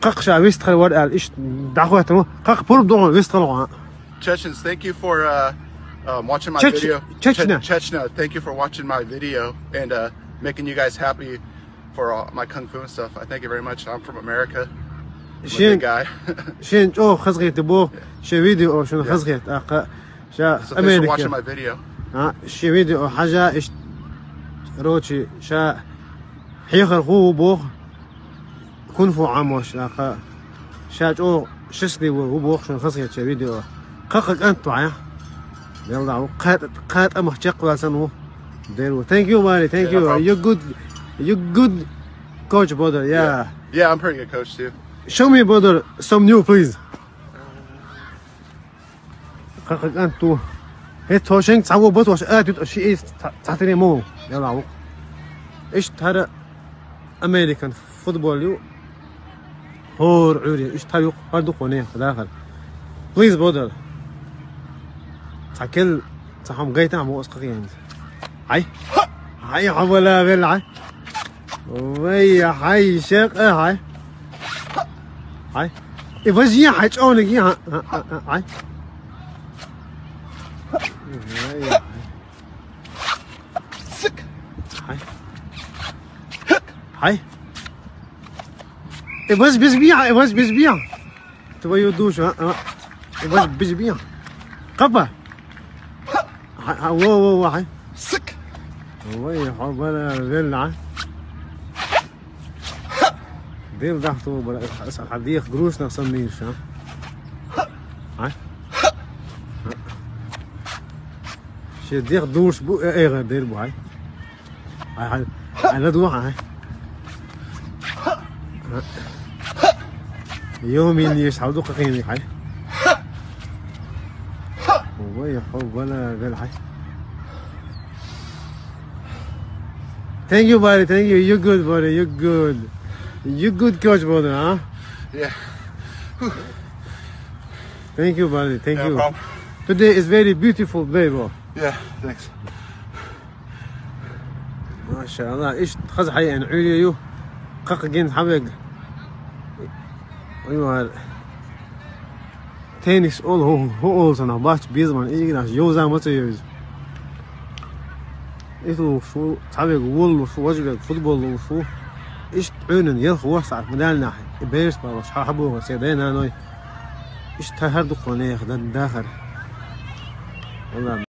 قق شا ويست خل ورد قال إيش دعوة قق برب دعوة ويست خلوا. Chechens, thank you for watching my video. Chechnya, thank you for watching my video and making you guys happy for all my kung fu and stuff. I thank you very much. I'm from America. I'm a big guy. شين خزغيت بو شي فيديو أو شنو خزغيت شا So thanks for watching my video. شي فيديو أو حاجة إيش روتشي شا حيخر خو بوخ كن فو عاموش لاقا شا شسدي وبوخ شنو خزغيت شي فيديو قاقك أنت وعيا يلا قات أمخ شق واسنو ديرو. Thank you buddy, thank you. You good coach brother. Yeah, I'm pretty good coach too. Show me brother some new please. قاقك أنتو هي توشين تعو بطوش آتيت أشياء تعطيني مو يلا إيش ترى أمريكان فوتبول يو هور عوري إيش ترى هردو قونيه داخل please brother تاكل تحم قيتا مو أسقطين هاي حولا بالعي ويا هاي شق هاي إبزيا هاي أونك يا هاي هاي بس بيع تبغى يدوش بس بيع قبة واو هاي Sick. وي حبنا بالله دير ضغطه بس حديق قروش نقصنيش هاي شي ديق دوش بو ايه غير دير بو هاي لا دوحة هاي يومي اللي يسحب دقيقين هاي وي حبنا بالله Thank you buddy, thank you. You're good buddy, you're good coach brother, huh? Yeah. Thank you buddy, thank you. No problem. Today is very beautiful day bro. Yeah, thanks. ما شاء الله ايش خز حي ان عيو قق جين حبق ايوه تنس اول هو انا باش بيزمان ايغناش يوزا متى يوز إيشو شو تعبك وول شو وجهك فوتبول وشو إيش تعونن يلخو وسع مدال ناحية بيرس بابا شو حبوه سيدين أنا إيش تهردق ونيخ داخل والله